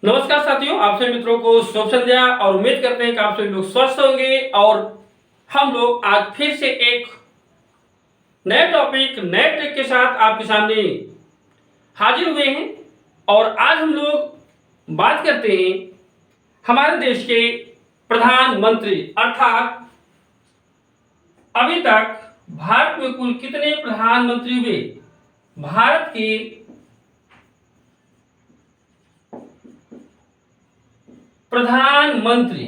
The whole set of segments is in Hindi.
नमस्कार साथियों, आप सभी मित्रों को शुभ संध्या और उम्मीद करते हैं कि आप सभी लोग स्वस्थ होंगे। और हम लोग आज फिर से एक नए टॉपिक नए ट्रिक के साथ आपके सामने हाजिर हुए हैं। और आज हम लोग बात करते हैं हमारे देश के प्रधानमंत्री अर्थात अभी तक भारत में कुल कितने प्रधानमंत्री हुए। भारत के प्रधानमंत्री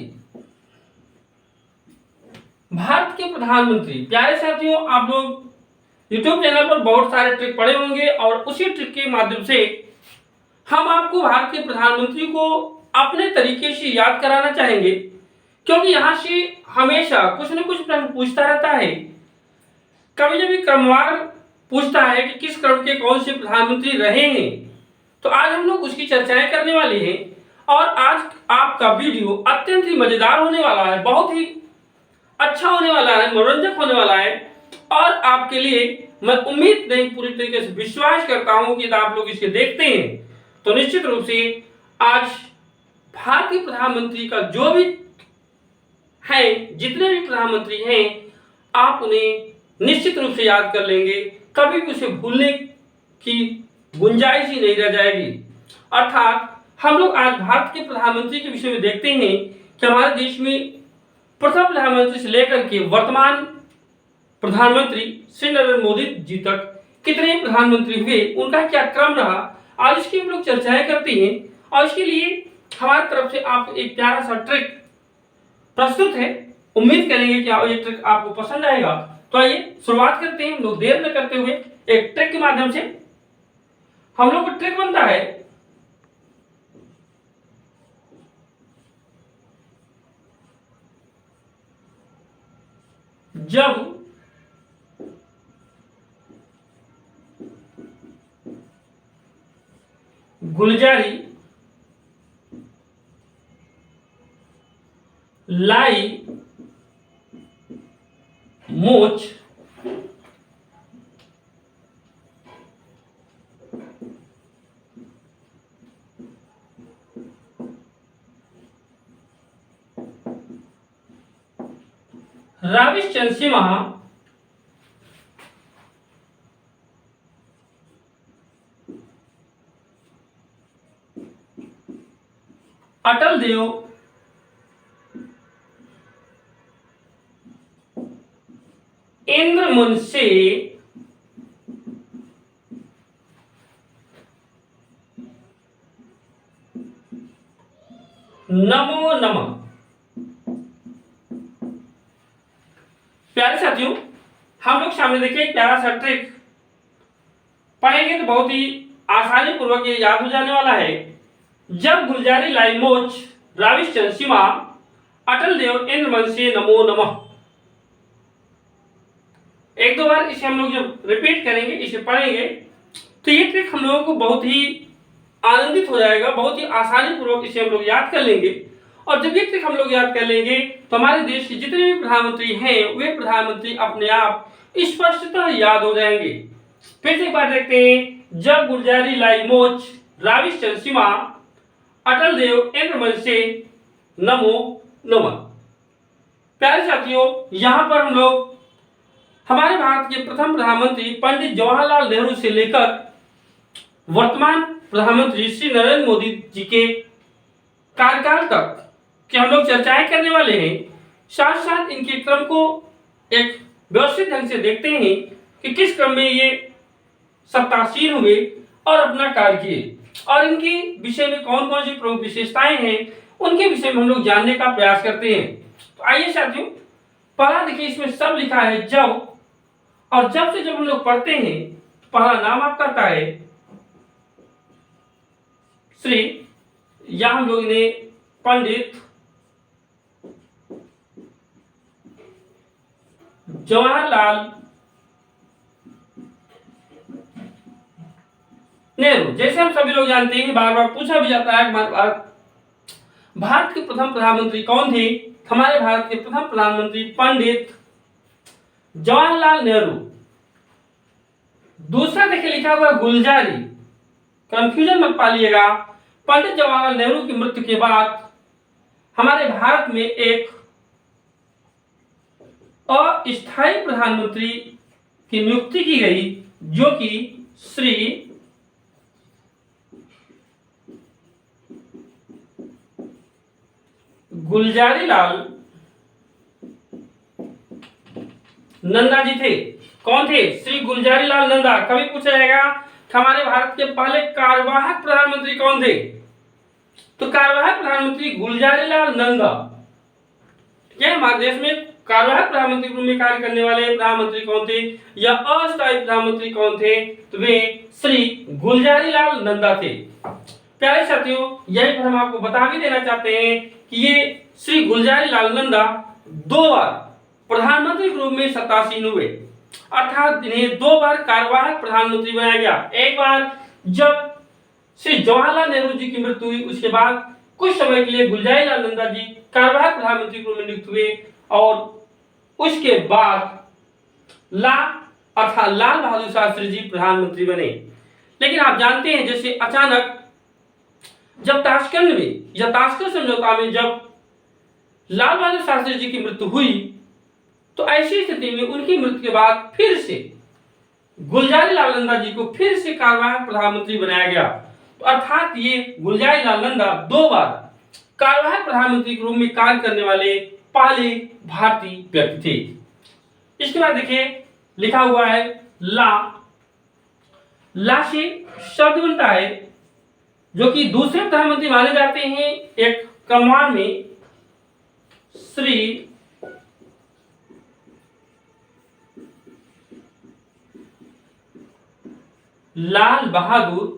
प्यारे साथियों, आप लोग YouTube चैनल पर बहुत सारे ट्रिक पढ़े होंगे और उसी ट्रिक के माध्यम से हम आपको भारत के प्रधानमंत्री को अपने तरीके से याद कराना चाहेंगे, क्योंकि यहाँ से हमेशा कुछ न कुछ प्रश्न पूछता रहता है। कभी कभी क्रमवार पूछता है कि किस क्रम के कौन से प्रधानमंत्री रहे हैं। तो आज हम लोग उसकी चर्चाएं करने वाले हैं और आज आपका वीडियो अत्यंत ही मजेदार होने वाला है, बहुत ही अच्छा होने वाला है, मनोरंजक होने वाला है। और आपके लिए मैं उम्मीद नहीं, पूरी तरीके से विश्वास करता हूं कि यदि आप लोग इसे देखते हैं तो निश्चित रूप से आज भारतीय प्रधानमंत्री का जो भी है, जितने भी प्रधानमंत्री हैं, आप उन्हें निश्चित रूप से याद कर लेंगे, कभी भी उसे भूलने की गुंजाइश ही नहीं रह जाएगी। अर्थात हम लोग आज भारत के प्रधानमंत्री के विषय में देखते हैं कि हमारे देश में प्रथम प्रधानमंत्री से लेकर के वर्तमान प्रधानमंत्री श्री नरेंद्र मोदी जी तक कितने प्रधानमंत्री हुए, उनका क्या क्रम रहा। आज इसकी हम लोग चर्चाएं करते हैं और इसके लिए हमारी तरफ से आपको एक प्यारा सा ट्रिक प्रस्तुत है। उम्मीद करेंगे कि ये ट्रिक आपको पसंद आएगा। तो आइए शुरुआत करते हैं। हम लोग देर न करते हुए एक ट्रिक के माध्यम से हम लोग को ट्रिक बनता है। जब गुलजारी लाई मोच राविश चंद्रसिम्हा अटल देव इंद्रमन से नमो नमः। प्यारे साथियों, हम लोग सामने देखिए एक प्यारा सा ट्रिक पढ़ेंगे तो बहुत ही आसानी पूर्वक ये याद हो जाने वाला है। जब गुलजारी लाई मोच राविश चंद्रसिम्हा अटल देव इंद्रमन से नमो नमः। एक दो बार इसे हम लोग जब रिपीट करेंगे, इसे पढ़ेंगे, तो ये ट्रिक हम लोगों को बहुत ही आनंदित हो जाएगा, बहुत ही आसानी पूर्वक इसे हम लोग याद कर लेंगे। और जब ये ट्रिक हम लोग याद कर लेंगे तो हमारे देश के जितने भी प्रधानमंत्री हैं वे प्रधानमंत्री अपने आप स्पष्टतः याद हो जाएंगे। फिर से एक बार देखते हैं। जब गुलजारी लाई मोच राविश चंद्रसिम्हा अटल देव इंद्रमन से नमो नमः। प्यारे साथियों, यहां पर हम लोग हमारे भारत के प्रथम प्रधानमंत्री पंडित जवाहरलाल नेहरू से लेकर वर्तमान प्रधानमंत्री श्री नरेंद्र मोदी जी के कार्यकाल तक कि हम लोग चर्चाएं करने वाले हैं। साथ साथ इनके क्रम को एक व्यवस्थित ढंग से देखते हैं कि किस क्रम में ये सत्तासीन हुए और अपना कार्य किए, और इनके विषय में कौन कौन सी प्रमुख विशेषताएं हैं उनके विषय में हम लोग जानने का प्रयास करते हैं। तो आइए साथियों, पहला देखिए, इसमें सब लिखा है जब, और जब से जब हम लोग पढ़ते हैं तो पहला नाम आपका आता है श्री, या हम लोग इन्हें पंडित जवाहरलाल नेहरू। जैसे हम सभी लोग जानते हैं, बार बार पूछा भी जाता है भारत के प्रथम प्रधानमंत्री कौन थे। हमारे भारत के प्रथम प्रधानमंत्री पंडित जवाहरलाल नेहरू। दूसरा देखिए लिखा हुआ गुलजारी, कंफ्यूजन मत पालिएगा, पंडित जवाहरलाल नेहरू की मृत्यु के बाद हमारे भारत में एक अस्थायी प्रधानमंत्री की नियुक्ति की गई, जो कि श्री गुलजारीलाल नंदा जी थे। कौन थे? श्री गुलजारीलाल नंदा। कभी पूछा जाएगा हमारे भारत के पहले कार्यवाहक प्रधानमंत्री कौन थे? तो कार्यवाहक प्रधानमंत्री गुलजारीलाल नंदा। ठीक है, हमारे देश में कार्यवाहक प्रधानमंत्री के रूप में कार्य करने वाले प्रधानमंत्री कौन थे या अस्थायी प्रधानमंत्री कौन थे? तो वे श्री गुलजारीलाल नंदा थे। प्यारे साथियों, यही पर हम आपको बता भी देना चाहते हैं कि ये श्री गुलजारीलाल नंदा 2 बार प्रधानमंत्री के रूप में सत्तासीन हुए, अर्थात इन्हें 2 बार कार्यवाहक प्रधानमंत्री बनाया गया। एक बार जब श्री जवाहरलाल नेहरू जी की मृत्यु हुई, उसके बाद कुछ समय के लिए गुलजारीलाल नंदा जी कार्यवाहक प्रधानमंत्री के रूप में नियुक्त हुए, और उसके बाद लाल बहादुर शास्त्री जी प्रधानमंत्री बने। लेकिन आप जानते हैं, जैसे अचानक जब ताशकंद समझौता में जब लाल बहादुर शास्त्री जी की मृत्यु हुई, तो ऐसी स्थिति में उनकी मृत्यु के बाद फिर से गुलजारीलाल नंदा जी को फिर से कार्यवाहक प्रधानमंत्री बनाया गया। तो अर्थात ये गुलजारीलाल नंदा 2 बार कार्यवाहक प्रधानमंत्री के रूप में कार्य करने वाले पहले भारतीय व्यक्ति थे। इसके बाद देखिए लिखा हुआ है ला से शब्द बनता है, जो कि दूसरे प्रधानमंत्री माने जाते हैं एक क्रमवार में श्री लाल बहादुर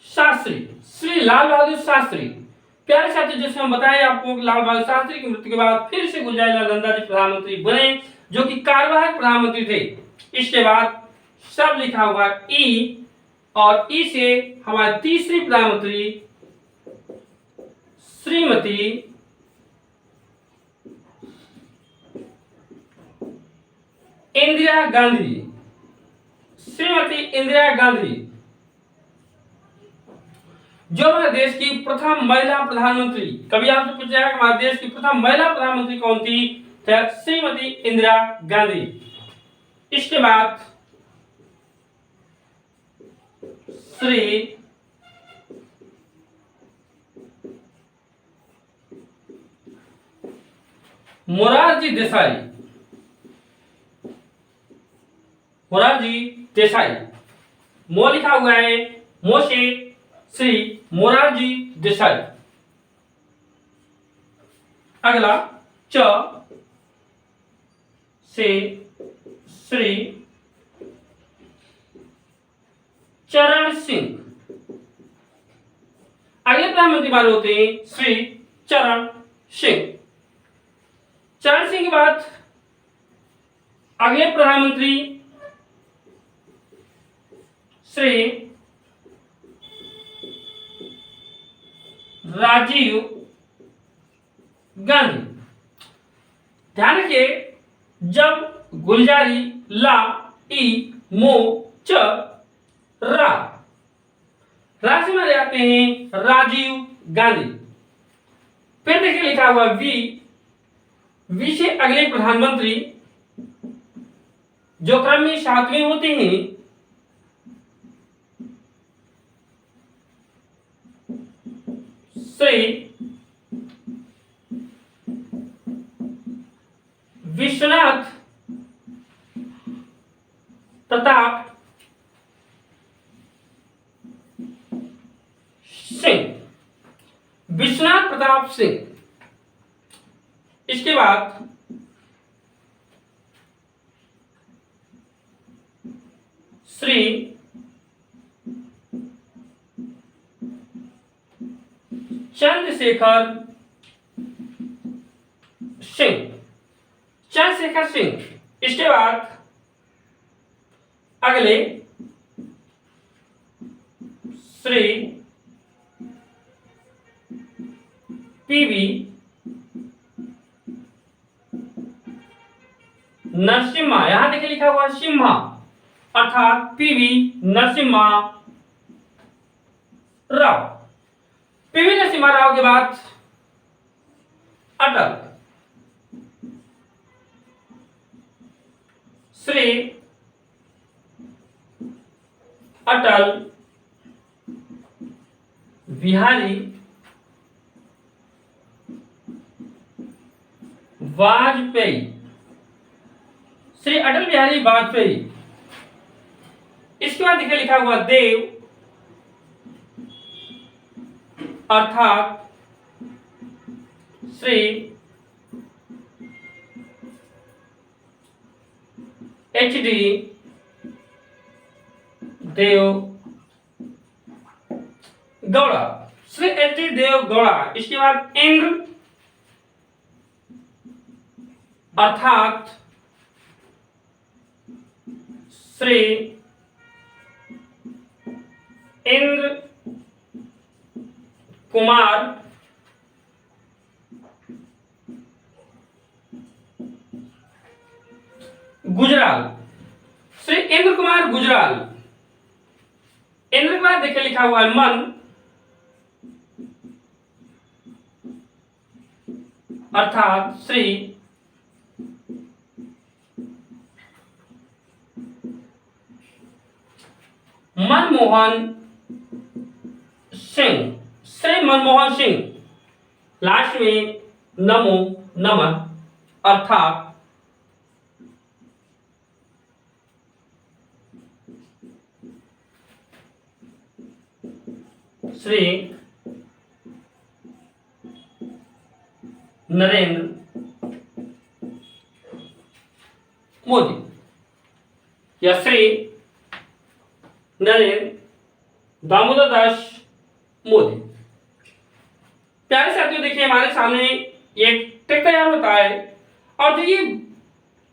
शास्त्री। श्री लाल बहादुर शास्त्री। प्यारे साथियों, जैसे हम बताएं आपको, लाल बहादुर शास्त्री की मृत्यु के बाद फिर से गुलजारीलाल नंदा जी प्रधानमंत्री बने, जो कि कार्यवाहक प्रधानमंत्री थे। इसके बाद सब लिखा हुआ ई, और ई से हमारे तीसरी प्रधानमंत्री श्रीमती इंदिरा गांधी। श्रीमती इंदिरा गांधी जो हमारे देश की प्रथम महिला प्रधानमंत्री। कभी आपसे पूछा जाएगा हमारे देश की प्रथम महिला प्रधानमंत्री कौन थी? तो श्रीमती इंदिरा गांधी। इसके बाद श्री मोरारजी देसाई। मोरारजी देसाई, मो लिखा हुआ है, मो से श्री मोरारजी देसाई। अगला च से श्री चरण सिंह। अगले प्रधानमंत्री माने होते हैं श्री चरण सिंह। चरण सिंह के बाद अगले प्रधानमंत्री श्री राजीव गांधी। ध्यान रखिए, जब गुलजारी ला ई मो च रा से माने जाते हैं राजीव गांधी। फिर देखिए लिखा हुआ वी से अगले प्रधानमंत्री जो क्रम में 7वें होते हैं, श्री विश्वनाथ प्रताप सिंह। विश्वनाथ प्रताप सिंह। इसके बाद श्री चंद्रशेखर सिंह। चंद्रशेखर सिंह। इसके बाद अगले श्री पीवी नरसिम्हा। यहां देखिए लिखा हुआ सिम्हा, अर्थात पीवी नरसिम्हा राव। पीवी नरसिम्हा राव के बाद अटल श्री अटल बिहारी वाजपेयी। श्री अटल बिहारी वाजपेयी। इसके बाद देखिए लिखा हुआ देव अर्थात श्री HD देव गौड़ा। श्री HD देव गौड़ा। इसके बाद इंद्र अर्थात श्री इंद्र कुमार गुजराल। श्री इंद्र कुमार गुजराल। इंद्र के बाद देखिए लिखा हुआ है मन अर्थात श्री मनमोहन सिंह। श्री मनमोहन सिंह। लास्ट में नमो नमः अर्थात श्री नरेंद्र मोदी या श्री नरेंद्र दामोदर दास मोदी। प्यारे साथियों, देखिए हमारे सामने एक टेक तैयार होता है और देखिए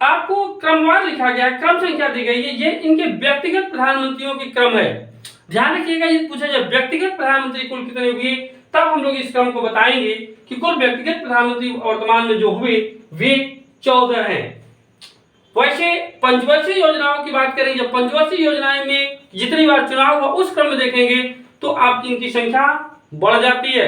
आपको क्रमवार लिखा गया, क्रम संख्या दी गई है। ये इनके व्यक्तिगत प्रधानमंत्रियों की क्रम है। ध्यान रखिएगा, ये पूछा जाए व्यक्तिगत प्रधानमंत्री कुल कितने हुए, तब हम लोग इस क्रम को बताएंगे कि कुल व्यक्तिगत प्रधानमंत्री वर्तमान में जो हुए वे 14 हैं। वैसे पंचवर्षीय योजनाओं की बात करें, जब पंचवर्षीय योजनाएं में जितनी बार चुनाव हुआ उस क्रम में देखेंगे तो आपकी इनकी संख्या बढ़ जाती है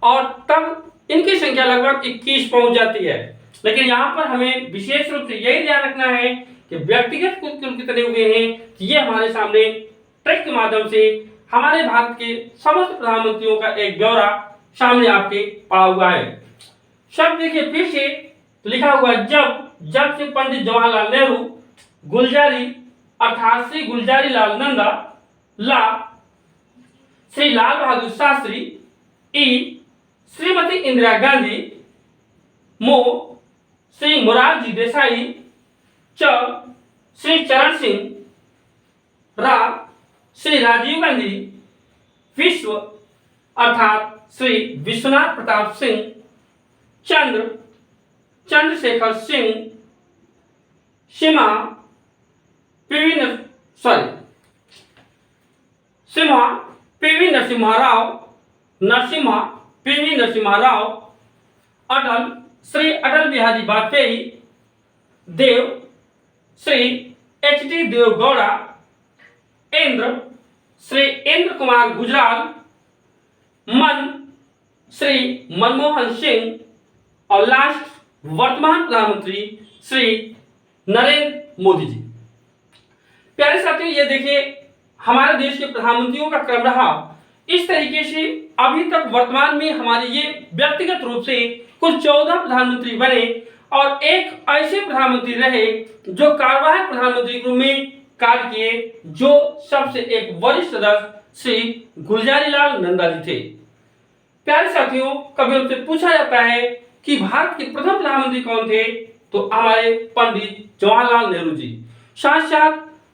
और तब इनकी संख्या लगभग 21 पहुंच जाती है। लेकिन यहाँ पर हमें विशेष रूप से यही ध्यान रखना है कि व्यक्तिगत कुल कितने हुए हैं, ये हमारे सामने ट्रिक के माध्यम से हमारे भारत के समस्त प्रधानमंत्रियों का एक ब्यौरा सामने आपके पड़ा हुआ है। शब्द देखिए फिर से लिखा हुआ है जब से पंडित जवाहरलाल नेहरू गुलजारी अर्थात श्री गुलजारी लाल नंदा ला, श्री लाल बहादुर शास्त्री ई, श्रीमती इंदिरा गांधी मो, श्री मोरारजी देसाई च, श्री चरण सिंह रा, श्री राजीव गांधी विश्व अर्थात श्री विश्वनाथ प्रताप सिंह चंद्रशेखर सिंह सिम्हा पीवी नरसिम्हा राव अटल श्री अटल बिहारी वाजपेयी देव श्री HD देव गौड़ा इंद्र श्री इंद्र कुमार गुजराल मन श्री मनमोहन सिंह और लास्ट वर्तमान प्रधानमंत्री श्री नरेंद्र मोदी जी। प्यारे साथियों, ये देखिए हमारे देश के प्रधानमंत्रियों का क्रम रहा इस तरीके से। अभी तक वर्तमान में हमारे ये व्यक्तिगत रूप से कुल 14 प्रधानमंत्री बने और एक ऐसे प्रधानमंत्री रहे जो कार्यवाहक प्रधानमंत्री के रूप में कार्य किए, जो सबसे एक वरिष्ठ सदस्य श्री गुलजारी लाल नंदा जी थे। प्यारे साथियों, कभी उनसे पूछा जाता है कि भारत के प्रथम प्रधानमंत्री कौन थे, तो हमारे पंडित जवाहरलाल नेहरू जी। साथ साथ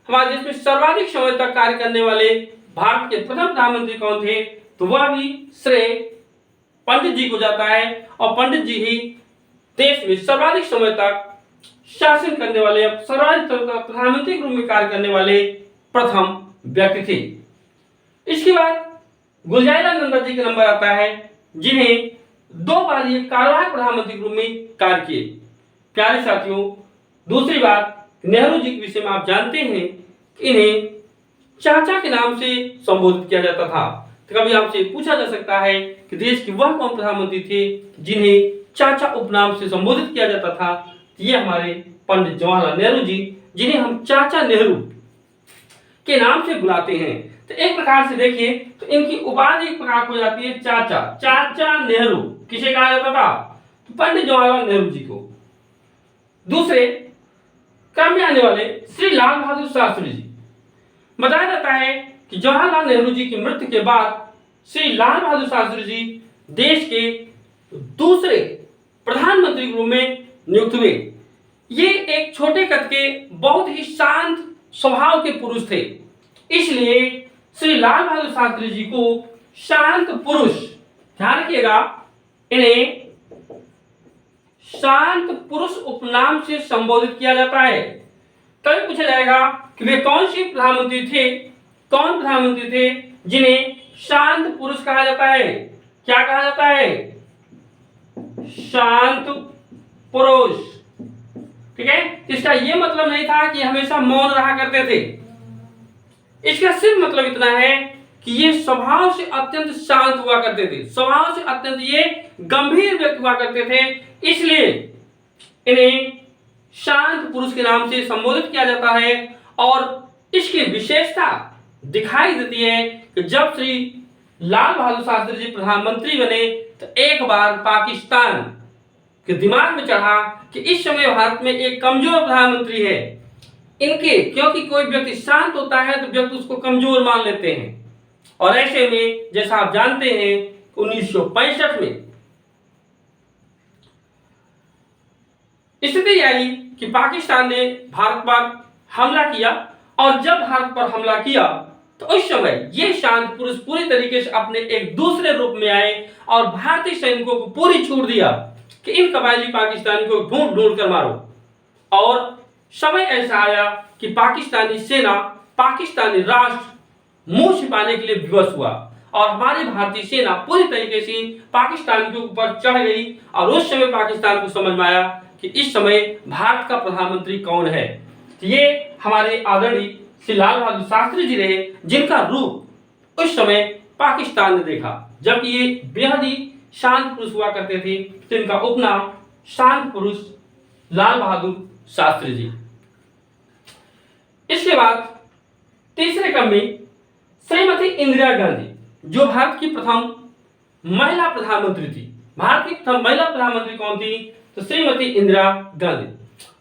हमारे देश में सर्वाधिक समय तक कार्य करने वाले भारत के प्रथम प्रधानमंत्री कौन थे, तो वह भी श्रेय पंडित जी को जाता है और पंडित जी ही देश में सर्वाधिक समय तक शासन करने वाले, सर्वाधिक प्रधानमंत्री के रूप में कार्य करने वाले प्रथम व्यक्ति थे। इसके बाद गुलजारी लाल नंदा जी का नंबर आता है, जिन्हें 2 बार ये कार्यवाहक प्रधानमंत्री के रूप में कार्य किए। प्यारे साथियों, दूसरी बात, नेहरू जी के विषय में आप जानते हैं कि इन्हें चाचा के नाम से संबोधित किया जाता था। तो कभी आपसे पूछा जा सकता है कि देश के वह कौन प्रधानमंत्री थे जिन्हें चाचा उपनाम से संबोधित किया जाता था। ये हमारे पंडित जवाहरलाल नेहरू जी, जिन्हें हम चाचा नेहरू के नाम से बुलाते हैं। तो एक प्रकार से देखिए तो इनकी उपाधि एक प्रकार हो जाती है चाचा, चाचा नेहरू किसे कहा जाता था? पंडित जवाहरलाल नेहरू जी को। दूसरे क्रम में आने वाले श्री लाल बहादुर शास्त्री जी, बताया जाता है कि जवाहरलाल नेहरू जी की मृत्यु के बाद श्री लाल बहादुर शास्त्री जी देश के दूसरे प्रधानमंत्री के रूप में नियुक्त हुए। ये एक छोटे कद के बहुत ही शांत स्वभाव के पुरुष थे, इसलिए श्री लाल बहादुर शास्त्री जी को शांत पुरुष, ध्यान रखिएगा, इन्हें शांत पुरुष उपनाम से संबोधित किया जाता है। कभी पूछा जाएगा कि वे कौन से प्रधानमंत्री थे, कौन प्रधानमंत्री थे जिन्हें शांत पुरुष कहा जाता है? क्या कहा जाता है? शांत पुरुष। ठीक है, इसका यह मतलब नहीं था कि हमेशा मौन रहा करते थे। इसका सिर्फ मतलब इतना है कि ये स्वभाव से अत्यंत शांत हुआ करते थे, स्वभाव से अत्यंत ये गंभीर व्यक्ति हुआ करते थे, इसलिए इन्हें शांत पुरुष के नाम से संबोधित किया जाता है। और इसकी विशेषता दिखाई देती है कि जब श्री लाल बहादुर शास्त्री जी प्रधानमंत्री बने तो एक बार पाकिस्तान के दिमाग में चढ़ा कि इस समय भारत में एक कमजोर प्रधानमंत्री है, इनके, क्योंकि कोई व्यक्ति शांत होता है तो व्यक्ति उसको कमजोर मान लेते हैं। और ऐसे में जैसा आप जानते हैं 1965 में स्थिति आई कि पाकिस्तान ने भारत पर हमला किया, और जब भारत पर हमला किया तो उस समय ये शांत पुरुष पूरी तरीके से अपने एक दूसरे रूप में आए और भारतीय सैनिकों को पूरी छूट दिया कि इन कबायली पाकिस्तानी को ढूंढ ढूंढ कर मारो। और समय ऐसा आया कि पाकिस्तानी सेना, पाकिस्तानी राष्ट्र मुंह छिपाने के लिए विवश हुआ और हमारी भारतीय सेना पूरी तरीके से पाकिस्तान के ऊपर चढ़ गई। और उस समय पाकिस्तान को समझ में आया कि इस समय भारत का प्रधानमंत्री कौन है। तो ये हमारे आदरणीय श्री लाल बहादुर शास्त्री जी रहे, जिनका रूप उस समय पाकिस्तान ने देखा। जबकि ये बेहद ही शांत पुरुष हुआ करते थे, तो इनका उपनाम शांत पुरुष लाल बहादुर शास्त्री जी। इसके बाद तीसरे क्रम में श्रीमती इंदिरा गांधी, जो भारत की प्रथम महिला प्रधानमंत्री थी। भारत की प्रथम महिला प्रधानमंत्री कौन थी? तो श्रीमती इंदिरा गांधी।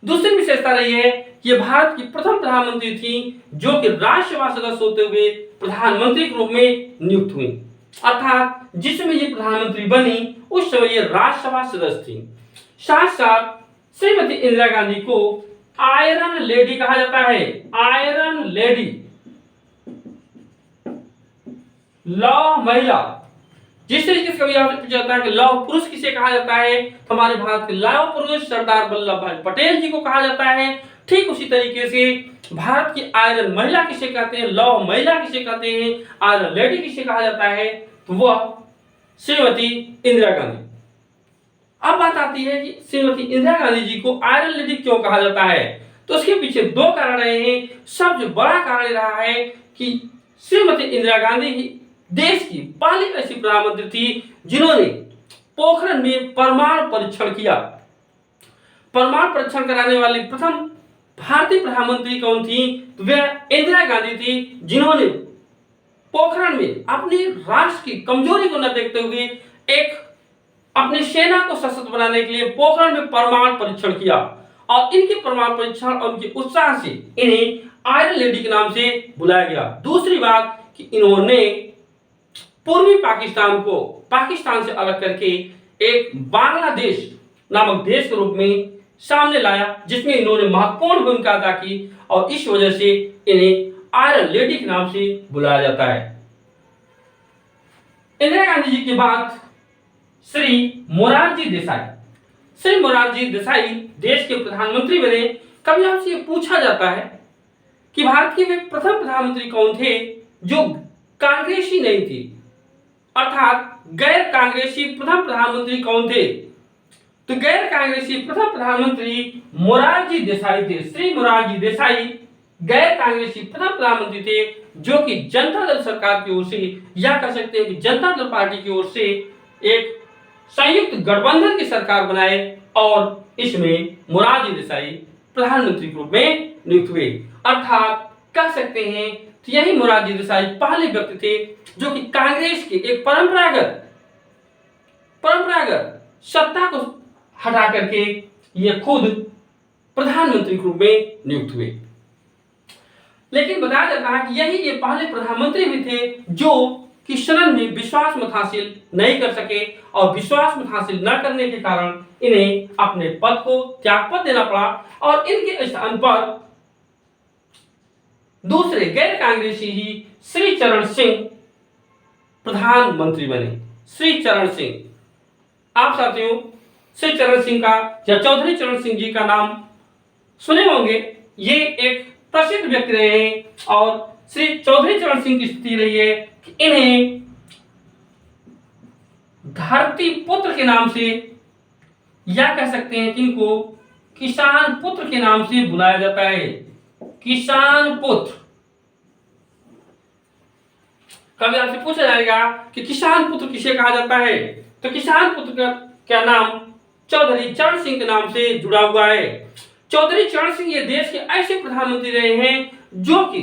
दूसरी विशेषता रही है कि ये भारत की प्रथम प्रधानमंत्री थी जो कि राज्यसभा सदस्य होते हुए प्रधानमंत्री के रूप में नियुक्त हुई, अर्थात जिस समय ये प्रधानमंत्री बनी उस समय ये राज्यसभा सदस्य थी। साथ साथ श्रीमती इंदिरा गांधी को आयरन लेडी कहा जाता है, आयरन लेडी, लौह महिला। जिस तरीके से कभी आपसे पूछा जाता है कि लौह पुरुष किसे कहा जाता है, तो हमारे भारत के लौह पुरुष सरदार वल्लभ भाई पटेल जी को कहा जाता है। ठीक उसी तरीके से भारत की आयरन महिला किसे कहते हैं, लौह महिला किसे कहते हैं, आयरन लेडी किसे कहा जाता है, तो वह श्रीमती इंदिरा गांधी। अब बात आती है कि श्रीमती इंदिरा गांधी जी को आयरन लेडी क्यों कहा जाता है, तो उसके पीछे दो कारण रहे हैं। सबसे बड़ा कारण रहा है कि श्रीमती इंदिरा गांधी ही देश की पहली ऐसी प्रधानमंत्री थी जिन्होंने पोखरण में परमाणु परीक्षण किया। परमाणु परीक्षण कराने वाली प्रथम भारतीय प्रधानमंत्री कौन थी? तो वह इंदिरा गांधी थी, जिन्होंने पोखरण में अपने राष्ट्र की कमजोरी को न देखते हुए एक अपनी सेना को सशक्त बनाने के लिए पोखरण में परमाणु परीक्षण किया। और इनके परमाणु परीक्षण और उनके उत्साह से इन्हें आयरन लेडी के नाम से बुलाया गया। दूसरी बात कि इन्होंने पूर्वी पाकिस्तान को पाकिस्तान से अलग करके एक बांग्लादेश नामक देश के रूप में सामने लाया, जिसमें इन्होंने महत्वपूर्ण भूमिका अदा की और इस वजह से इन्हें आयरन लेडी के नाम से बुलाया जाता है। इंदिरा गांधी जी के बाद श्री मोरारजी देसाई, श्री मोरारजी देसाई देश के प्रधानमंत्री बने। कभी आपसे ये पूछा जाता है कि भारत के वे प्रथम प्रधानमंत्री कौन थे जो कांग्रेसी नहीं थी, अर्थात गैर कांग्रेसी प्रथम प्रधानमंत्री कौन थे? तो गैर कांग्रेसी प्रथम प्रधानमंत्री मोरारजी देसाई थे। श्री मोरारजी देसाई गैर कांग्रेसी प्रथम प्रधानमंत्री थे जो कि जनता दल सरकार की ओर से, या कह सकते हैं कि जनता दल पार्टी की ओर से एक संयुक्त गठबंधन की सरकार बनाए और इसमें मोरारजी देसाई प्रधानमंत्री के रूप में नियुक्त हुए। अर्थात कह सकते हैं कि यही मोरारजी देसाई पहले व्यक्ति थे जो कि कांग्रेस के एक परंपरागत सत्ता को हटा करके ये खुद प्रधानमंत्री के रूप में नियुक्त हुए। लेकिन बताया जाता है कि यही ये पहले प्रधानमंत्री भी थे जो कि सदन में विश्वास मत हासिल नहीं कर सके और विश्वास मत हासिल न करने के कारण इन्हें अपने पद को त्यागपत्र देना पड़ा और इनके स्थान पर दूसरे गैर कांग्रेसी ही श्री चरण सिंह प्रधानमंत्री बने। श्री चरण सिंह, आप साथियों श्री चरण सिंह का या चौधरी चरण सिंह जी का नाम सुने होंगे। ये एक प्रसिद्ध व्यक्ति रहे हैं और श्री चौधरी चरण सिंह की स्थिति रही है कि इन्हें धरती पुत्र के नाम से, या कह सकते हैं कि इनको किसान पुत्र के नाम से बुलाया जाता है। किसान पुत्र, कभी आपसे पूछा जाएगा कि किसान पुत्र किसे कहा जाता है, तो किसान पुत्र का क्या नाम चौधरी चरण सिंह के नाम से जुड़ा हुआ है। चौधरी चरण सिंह ये देश के ऐसे प्रधानमंत्री रहे हैं जो कि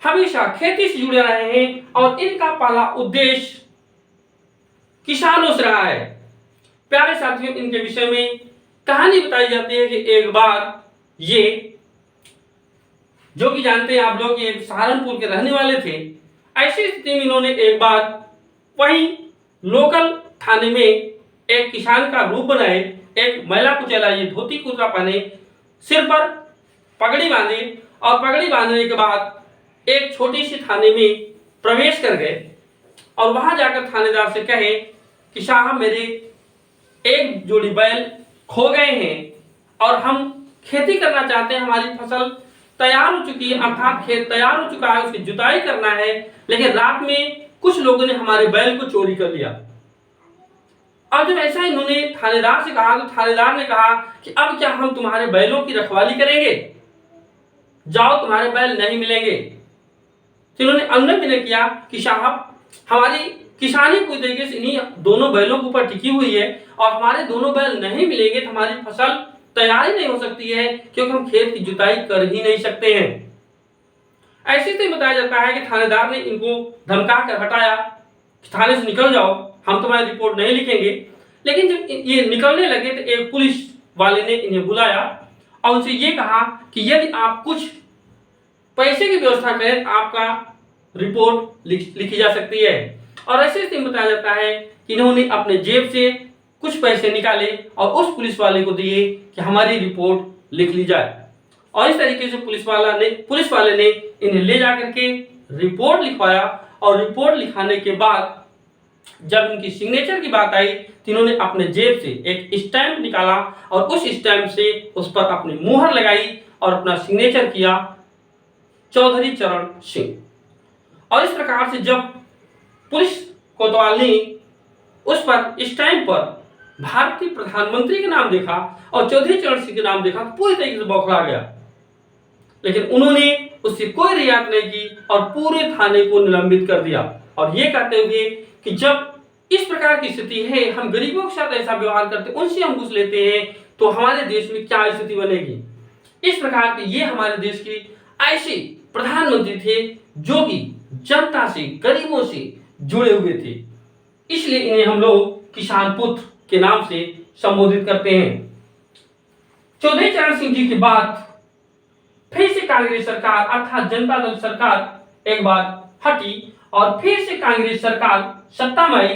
हमेशा खेती से जुड़े रहे हैं और इनका पहला उद्देश्य किसानों से रहा है। प्यारे साथियों, इनके विषय में कहानी बताई जाती है कि एक बार ये, जो कि जानते हैं आप लोग, ये सहारनपुर के रहने वाले थे। ऐसी स्थिति में इन्होंने एक बार वही लोकल थाने में एक किसान का रूप बनाए, एक महिला को चलाइए, धोती कुर्ता पहने, सिर पर पगड़ी बांधे और पगड़ी बांधने के बाद एक छोटी सी थाने में प्रवेश कर गए और वहां जाकर थानेदार से कहे कि साहब मेरे एक जोड़ी बैल खो गए हैं और हम खेती करना चाहते हैं, हमारी फसल तैयार हो चुकी है, अर्थात खेत तैयार हो चुका है, उसकी जुताई करना है, लेकिन रात में कुछ लोगों ने हमारे बैल को चोरी कर लिया। अब जब ऐसा इन्होंने थानेदार से कहा तो थानेदार ने कहा कि अब क्या हम तुम्हारे बैलों की रखवाली करेंगे, जाओ तुम्हारे बैल नहीं मिलेंगे। तो इन्होंने अनुनय विनय किया कि साहब हमारी किसानी पूरी तरीके से इन्हीं दोनों बैलों के ऊपर टिकी हुई है और हमारे दोनों बैल नहीं मिलेंगे तो हमारी फसल तैयार ही नहीं हो सकती है, क्योंकि हम खेत की जुताई कर ही नहीं सकते हैं। ऐसे ही बताया जाता है कि थानेदार ने इनको धमका कर हटाया, थाने से निकल जाओ, हम तुम्हारी रिपोर्ट नहीं लिखेंगे। लेकिन जब ये निकलने लगे तो एक पुलिस वाले ने इन्हें बुलाया और उनसे ये कहा कि यदि आप कुछ पैसे की व्यवस्था करें आपका रिपोर्ट लिखी जा सकती है। और ऐसे ही बताया जाता है कि इन्होंने अपने जेब से कुछ पैसे निकाले और उस पुलिस वाले को दिए कि हमारी रिपोर्ट लिख ली जाए। और इस तरीके से पुलिस वाले ने इन्हें ले जाकर के रिपोर्ट लिखवाया और रिपोर्ट लिखाने के बाद जब इनकी सिग्नेचर की बात आई तो इन्होंने अपने जेब से एक स्टैंप निकाला और उस स्टैंप से उस पर अपनी मुहर लगाई और अपना सिग्नेचर किया, चौधरी चरण सिंह। और इस प्रकार से जब पुलिस कोतवाल ने उस पर स्टैंप पर भारतीय प्रधानमंत्री के नाम देखा और चौधरी चरण सिंह के नाम देखा तो पूरी तरीके से बौखला गया, लेकिन उन्होंने उससे कोई रियायत नहीं की और पूरे थाने को निलंबित कर दिया और ये कहते हुए कि जब इस प्रकार की स्थिति है, हम गरीबों के साथ ऐसा व्यवहार करते हैं, उनसे हम घूस लेते हैं, तो हमारे देश में क्या स्थिति बनेगी। इस प्रकार के ये हमारे देश के ऐसे प्रधानमंत्री थे जो कि जनता से, गरीबों से जुड़े हुए थे, इसलिए इन्हें हम लोग किसान पुत्र के नाम से संबोधित करते हैं। चौधरी चरण सिंह जी के बाद फिर से कांग्रेस सरकार अर्थात जनता दल सरकार एक बार हटी और फिर से कांग्रेस सरकार सत्ता में आई,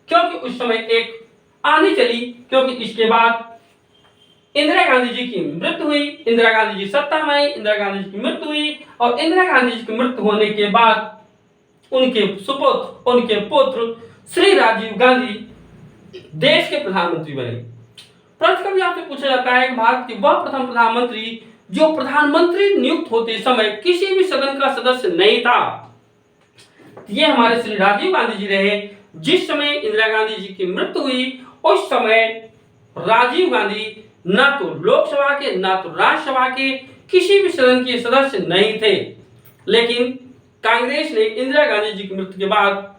क्योंकि उस समय एक आंधी चली, क्योंकि इसके बाद इंदिरा गांधी जी की मृत्यु हुई। इंदिरा गांधी जी सत्ता में आई, इंदिरा गांधी जी की मृत्यु हुई और इंदिरा गांधी जी की मृत्यु होने के बाद उनके सुपुत्र, उनके पुत्र श्री राजीव गांधी देश के प्रधानमंत्री बने। प्रश्न कभी आपसे पूछा जाता है कि भारत के वह प्रथम प्रधानमंत्री जो प्रधानमंत्री नियुक्त होते समय किसी भी सदन का सदस्य नहीं था, ये हमारे श्री राजीव गांधी जी रहे। जिस समय इंदिरा गांधी जी की मृत्यु हुई उस समय राजीव गांधी ना तो लोकसभा के ना तो राज्यसभा के किसी भी सदन के सदस्य नहीं थे, लेकिन कांग्रेस ने इंदिरा गांधी जी की मृत्यु के बाद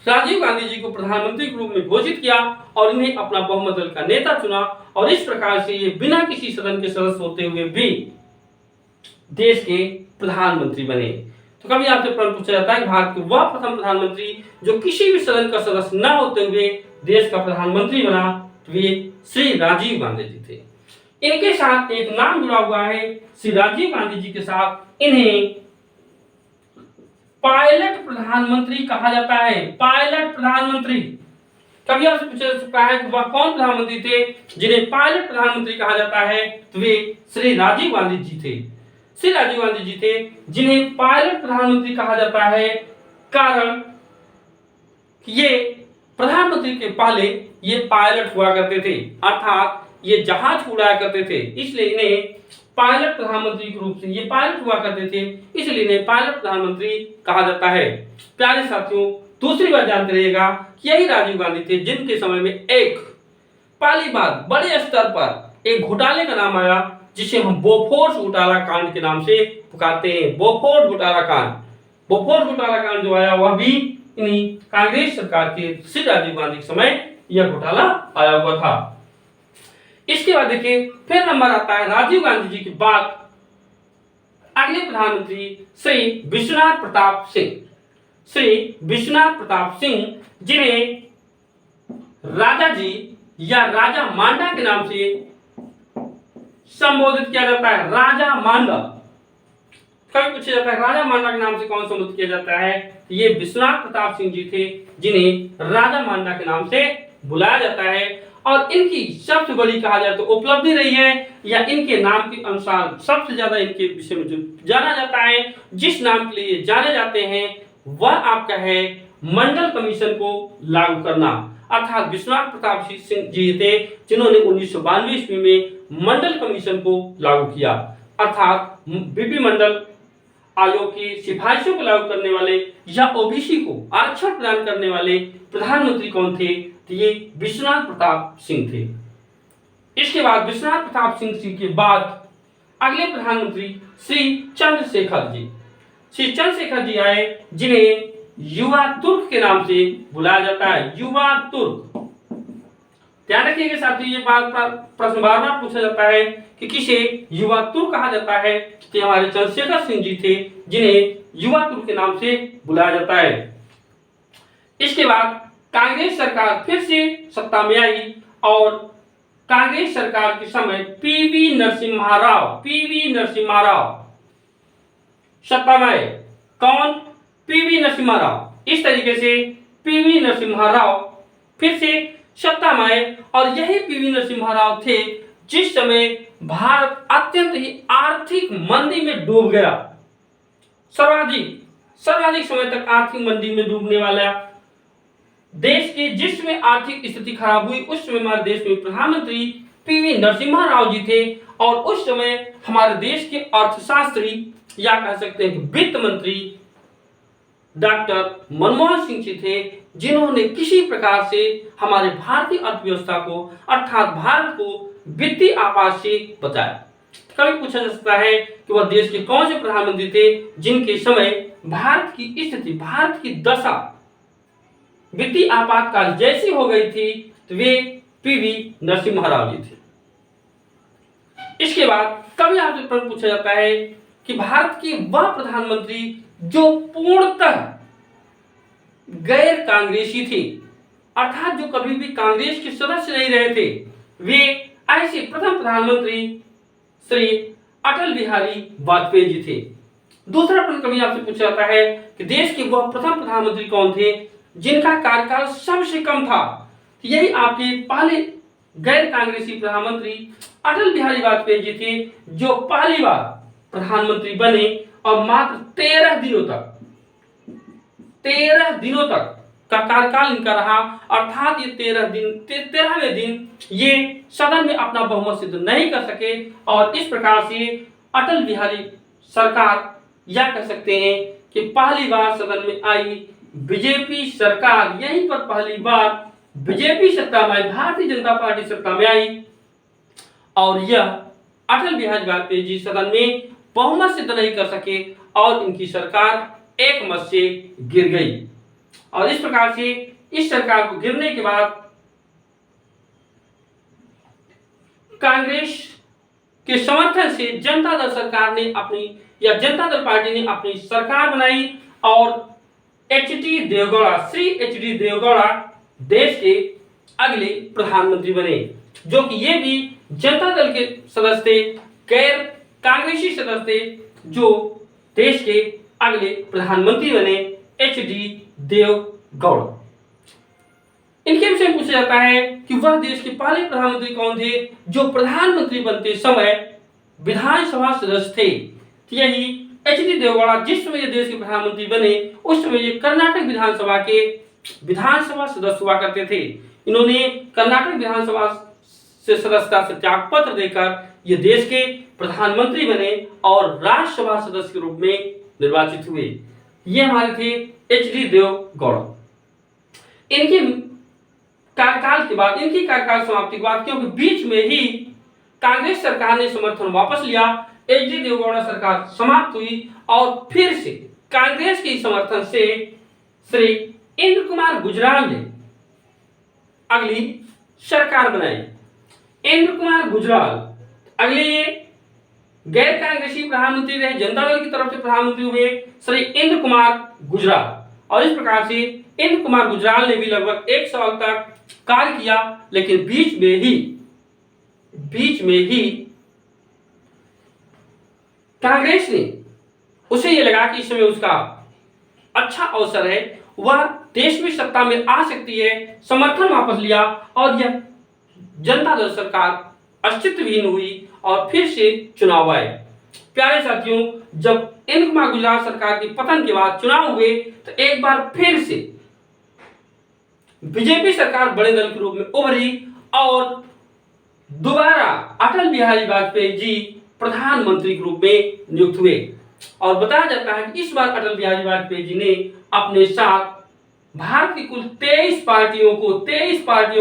राजीव गांधी जी को प्रधानमंत्री के रूप में घोषित किया और इन्हें अपना बहुमत दल का नेता चुना और इस प्रकार से ये बिना किसी सदन के सदस्य होते हुए भी देश के प्रधानमंत्री बने। तो कभी आपसे प्रश्न पूछा जाता है भारत के वह प्रथम प्रधानमंत्री जो किसी भी सदन का सदस्य न होते हुए देश का प्रधानमंत्री बना, तो वे श्री राजीव गांधी जी थे। इनके साथ एक नाम जुड़ा हुआ है, श्री राजीव गांधी जी के साथ इन्हें पायलट प्रधानमंत्री कहा जाता है। पायलट प्रधानमंत्री, कभी आपसे पूछा जा सकता है कि वह कौन प्रधानमंत्री थे जिन्हें पायलट प्रधानमंत्री कहा जाता है, तो वे श्री राजीव गांधी जी थे। श्री राजीव गांधी जी थे जिन्हें पायलट प्रधानमंत्री कहा जाता है, कारण ये प्रधानमंत्री के पहले ये पायलट हुआ करते थे, अर्थात ये जहाज उड़ाया करते थे, इसलिए इन्हें पायलट प्रधानमंत्री के रूप से ये पायलट हुआ करते थे, इसलिए इन्हें पायलट प्रधानमंत्री कहा जाता है। प्यारे साथियों, दूसरी बात जानते रहिएगा कि यही राजीव गांधी थे जिनके समय में एक पहली बार बड़े स्तर पर एक घोटाले का नाम आया, जिसे हम बोफोर्स घोटाला कांड के नाम से पुकारते हैं। बोफोर्स घोटाला कांड, बोफोर्स घोटाला कांड जो आया वह भी इन्हीं कांग्रेस सरकार के श्री राजीव गांधी के समय यह घोटाला आया हुआ था। इसके बाद देखिए फिर नंबर आता है राजीव गांधी जी के बाद अगले प्रधानमंत्री श्री विश्वनाथ प्रताप सिंह। श्री विश्वनाथ प्रताप सिंह जिन्हें राजा जी या राजा मांडा के नाम से संबोधित किया जाता है। राजा मांडा, कभी पूछा जाता है राजा मांडा के नाम से कौन संबोधित किया जाता है, ये विश्वनाथ प्रताप सिंह जी थे जिन्हें राजा मांडा के नाम से बुलाया जाता है। और इनकी सबसे बड़ी कहा जाए तो उपलब्धि रही है, या इनके नाम के अनुसार सबसे ज्यादा इनके विषय में जो जाना जाता है, जिस नाम के लिए जाने जाते हैं वह आपका है मंडल कमीशन को लागू करना। अर्थात विश्वनाथ प्रताप सिंह जी थे जिन्होंने 1992 ईस्वी में मंडल कमीशन को लागू किया, अर्थात बीपी मंडल आयोग की सिफारिशों को लागू करने वाले या ओबीसी को आरक्षण प्रदान करने वाले प्रधानमंत्री कौन थे, तो ये विश्वनाथ प्रताप सिंह थे। इसके बाद विश्वनाथ प्रताप सिंह के बाद अगले प्रधानमंत्री श्री चंद्रशेखर जी। श्री चंद्रशेखर जी आए जिन्हें युवा तुर्क के नाम से बुलाया जाता है। युवा तुर्क, ध्यान रखिएगा साथियों, ये बात प्रश्न बार बार पूछा जाता है कि किसे युवा तुर्क कहा जाता है, तो हमारे चंद्रशेखर सिंह जी थे जिन्हें युवा तुर्क के नाम से बुलाया जाता है। इसके बाद कांग्रेस सरकार फिर से सत्ता में आई और कांग्रेस सरकार के समय पीवी नरसिम्हा राव सत्ता में आए। कौन? पीवी नरसिम्हा राव। इस तरीके से पीवी नरसिम्हा राव फिर से सत्ता में आए और यही पीवी नरसिम्हा राव थे जिस समय भारत अत्यंत ही आर्थिक मंदी में डूब गया। सर्वाधिक समय तक आर्थिक मंदी में डूबने वाला देश की जिस समय आर्थिक स्थिति खराब हुई, उस समय हमारे देश में प्रधानमंत्री पीवी नरसिम्हा राव जी थे और उस समय हमारे देश के अर्थशास्त्री या कह सकते हैं कि वित्त मंत्री डॉक्टर मनमोहन सिंह जी थे, जिन्होंने किसी प्रकार से हमारे भारतीय अर्थव्यवस्था को अर्थात भारत को वित्तीय आपात से बचाया। कभी पूछा जा सकता है कि वह देश के कौन से प्रधानमंत्री थे जिनके समय भारत की स्थिति, भारत की दशा वित्तीय आपातकाल जैसी हो गई थी, तो वे पीवी नरसिम्हा राव जी थे। इसके बाद कभी आपसे प्रश्न पूछा जाता है कि भारत की वह प्रधानमंत्री जो पूर्णतः गैर कांग्रेसी थे, अर्थात जो कभी भी कांग्रेस के सदस्य नहीं रहे थे, वे ऐसे प्रथम प्रधानमंत्री श्री अटल बिहारी वाजपेयी जी थे। दूसरा प्रश्न कभी आपसे पूछा जाता है कि देश के वह प्रथम प्रधानमंत्री कौन थे जिनका कार्यकाल सबसे कम था, यही आपके पहले गैर कांग्रेसी प्रधानमंत्री अटल बिहारी वाजपेयी जी थे, जो पहली बार प्रधानमंत्री बने और मात्र 13 दिनों तक का कार्यकाल इनका रहा। अर्थात ये 13वें दिन ये सदन में अपना बहुमत सिद्ध नहीं कर सके और इस प्रकार से अटल बिहारी सरकार या कह सकते हैं कि पहली बार सदन में आई बीजेपी सरकार, यहीं पर पहली बार बीजेपी सत्ता में आई, भारतीय जनता पार्टी सत्ता में आई और यह अटल बिहारी वाजपेयी जी सदन में बहुमत सिद्ध नहीं कर सके और इनकी सरकार एक मत से गिर गई। और इस प्रकार से इस सरकार को गिरने के बाद कांग्रेस के समर्थन से जनता दल सरकार ने अपनी या जनता दल पार्टी ने अपनी सरकार बनाई और एच.डी. देवगौड़ा, श्री एच.डी. देवगौड़ा देश के अगले प्रधानमंत्री बने, जो कि ये भी जनता दल के सदस्य थे, गैर कांग्रेसी सदस्य थे, जो देश के अगले प्रधानमंत्री बने, एच.डी. देवगौड़ा। इनके विषय में पूछा जाता है कि वह देश के पहले प्रधानमंत्री कौन थे जो प्रधानमंत्री बनते समय विधानसभा सदस्य थे। यही एच.डी. देवगौड़ा जिस समय देश के प्रधानमंत्री बने उस समय ये कर्नाटक विधानसभा के विधानसभा सदस्य हुआ करते थे। इन्होंने कर्नाटक विधानसभा से सदस्यता से त्याग पत्र देकर ये देश के प्रधानमंत्री बने और राज्यसभा सदस्य के रूप में निर्वाचित हुए। ये हमारे थे एच.डी. देवगौड़ा। इनके कार्यकाल के बाद, इनकी कार्यकाल समाप्ति के बाद, क्योंकि बीच में ही कांग्रेस सरकार ने समर्थन वापस लिया, एच.डी. देवगौड़ा सरकार समाप्त हुई और फिर से कांग्रेस के समर्थन से श्री इंद्र कुमार गुजराल ने अगली सरकार बनाई। इंद्र कुमार गुजराल अगले गैर कांग्रेसी प्रधानमंत्री रहे, जनता दल की तरफ से प्रधानमंत्री हुए श्री इंद्र कुमार गुजराल। और इस प्रकार से इंद्र कुमार गुजराल ने भी लगभग 1 साल तक कार्य किया, लेकिन बीच में ही कांग्रेस ने उसे ये लगा कि इस समय उसका अच्छा अवसर है, वह देश में सत्ता में आ सकती है, समर्थन वापस लिया और यह जनता दल सरकार अस्तित्वहीन हुई और फिर से चुनाव आए। प्यारे साथियों, जब इंद्र कुमार गुजराल सरकार के पतन के बाद चुनाव हुए तो एक बार फिर से बीजेपी सरकार बड़े दल के रूप में उभरी और दोबारा अटल बिहारी वाजपेयी जी प्रधानमंत्री के रूप में नियुक्त हुए। और बताया जाता है कि इस बार अटल बिहारी वाजपेयी जी ने अपने साथ भारत की कुल 23 पार्टियों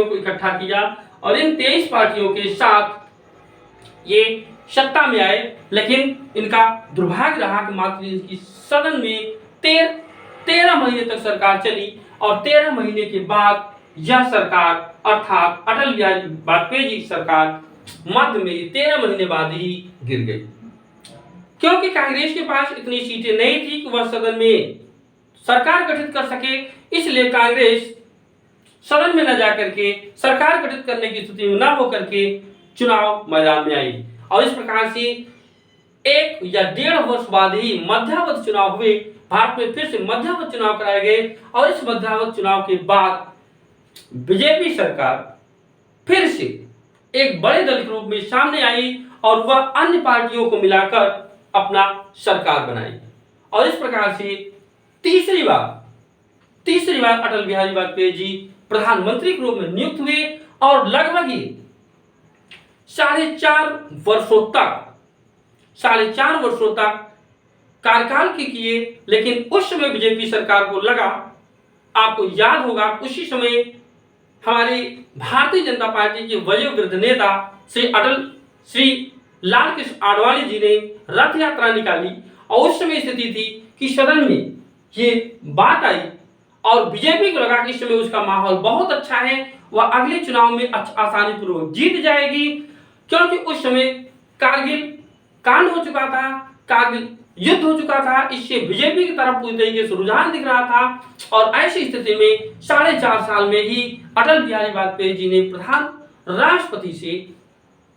को इकट्ठा किया और इन 23 पार्टियों के साथ ये सत्ता में आए। लेकिन इनका दुर्भाग्य रहा कि मात्र इनकी सदन में 13 महीने तक सरकार चली और 13 महीने के बाद यह सरकार अर्थात अटल बिहारी वाजपेयी जी सरकार मध्य में 13 महीने बाद ही गिर गई, क्योंकि कांग्रेस के पास इतनी सीटें नहीं थी कि वह सदन में सरकार गठित कर सके। इसलिए कांग्रेस सदन में न जाकर के सरकार गठित करने की स्थिति में न होकर के चुनाव मैदान में आई और इस प्रकार से 1 या 1.5 वर्ष बाद ही मध्यावधि चुनाव हुए। भारत में फिर से मध्यावधि चुनाव कराए गए और इस मध्यावधि चुनाव के बाद बीजेपी सरकार फिर से एक बड़े दल के रूप में सामने आई और वह अन्य पार्टियों को मिलाकर अपना सरकार बनाई और इस प्रकार से तीसरी बार अटल बिहारी वाजपेयी जी प्रधानमंत्री के रूप में नियुक्त हुए और लगभग ही 4.5 वर्षों तक कार्यकाल किए। लेकिन उस समय बीजेपी सरकार को लगा, आपको याद होगा, उसी समय हमारी भारतीय जनता पार्टी के वयोवृद्ध नेता श्री लाल कृष्ण आडवाणी जी ने रथ यात्रा निकाली और उस समय स्थिति थी कि सदन में ये बात आई और बीजेपी को लगा कि इस समय उसका माहौल बहुत अच्छा है, वह अगले चुनाव में आसानी पूर्वक जीत जाएगी, क्योंकि उस समय कारगिल कांड हो चुका था, कारगिल युद्ध हो चुका था। इससे बीजेपी की तरफ पूरी तरीके से रुझान दिख रहा था और ऐसी स्थिति में 4.5 साल में ही अटल बिहारी वाजपेयी जी ने प्रधान राष्ट्रपति से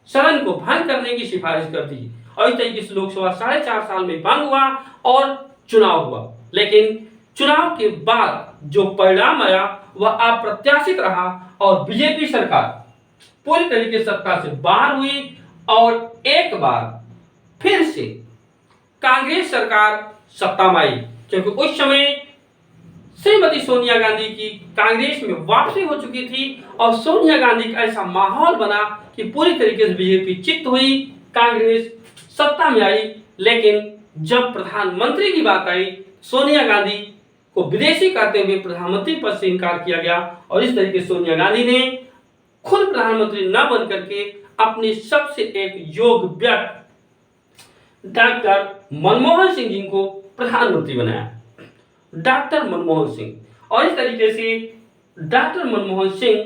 सदन को भंग करने की सिफारिश कर दी और इस तरीके से लोकसभा 4.5 साल में भंग हुआ और चुनाव हुआ। लेकिन चुनाव के बाद जो परिणाम आया वह अप्रत्याशित रहा और बीजेपी सरकार पूरी तरीके से सत्ता से बाहर हुई और एक बार फिर से कांग्रेस सरकार सत्ता में आई, क्योंकि उस समय श्रीमती सोनिया गांधी की कांग्रेस में वापसी हो चुकी थी और सोनिया गांधी का ऐसा माहौल बना कि पूरी तरीके से बीजेपी चित्त हुई, कांग्रेस सत्ता में आई। लेकिन जब प्रधानमंत्री की बात आई, सोनिया गांधी को विदेशी कहते हुए प्रधानमंत्री पद से इनकार किया गया और इस तरीके से सोनिया गांधी ने खुद प्रधानमंत्री न बन करके अपने सबसे एक योग्य व्यक्ति डॉक्टर मनमोहन सिंह जी को प्रधानमंत्री बनाया। डॉक्टर मनमोहन सिंह, और इस तरीके से डॉक्टर मनमोहन सिंह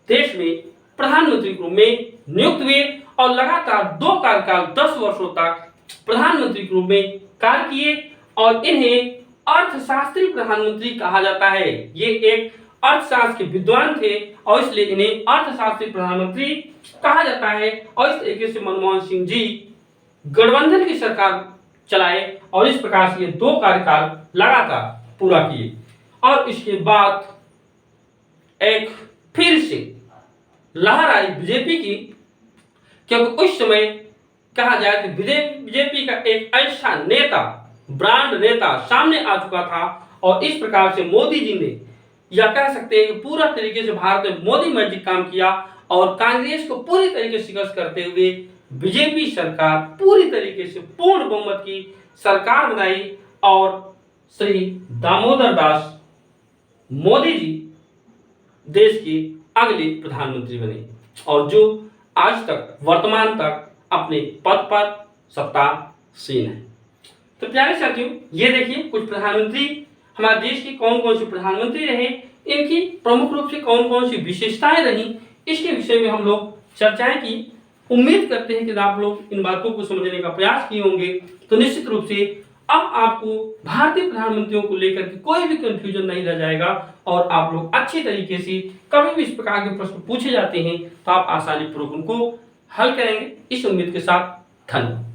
देश में प्रधानमंत्री के रूप में नियुक्त हुए और लगातार 2 कार्यकाल 10 वर्षों तक प्रधानमंत्री के रूप में कार्य किए और इन्हें अर्थशास्त्री प्रधानमंत्री कहा जाता है। ये एक अर्थशास्त्र के विद्वान थे और इसलिए इन्हें अर्थशास्त्री प्रधानमंत्री कहा जाता है। और इस तरीके से मनमोहन सिंह जी गठबंधन की सरकार चलाए और इस प्रकार से ये 2 कार्यकाल लगातार पूरा किए। और इसके बाद एक फिर से लहर आई बीजेपी की, क्योंकि उस समय कहा जाए तो बीजेपी का एक ऐसा नेता, ब्रांड नेता सामने आ चुका था और इस प्रकार से मोदी जी ने, या कह सकते हैं कि पूरा तरीके से भारत में मोदी मैजिक काम किया और कांग्रेस को पूरी तरीके से शिकस्त करते हुए बीजेपी सरकार पूरी तरीके से पूर्ण बहुमत की सरकार बनाई और श्री दामोदर दास मोदी जी देश के अगले प्रधानमंत्री बने और जो आज तक वर्तमान तक अपने पद पर सत्तासीन है। तो प्यारे साथियों, ये देखिए कुछ प्रधानमंत्री हमारे देश के कौन कौन से प्रधानमंत्री रहे, इनकी प्रमुख रूप से कौन कौन सी विशेषताएं रही, इसके विषय में हम लोग चर्चाएं की। उम्मीद करते हैं कि आप लोग इन बातों को समझने का प्रयास किए होंगे। तो निश्चित रूप से अब आपको भारतीय प्रधानमंत्रियों को लेकर के कोई भी कंफ्यूजन नहीं रह जाएगा और आप लोग अच्छी तरीके से कभी भी इस प्रकार के प्रश्न पूछे जाते हैं तो आप आसानी पूर्वक उनको हल करेंगे। इस उम्मीद के साथ धन्यवाद।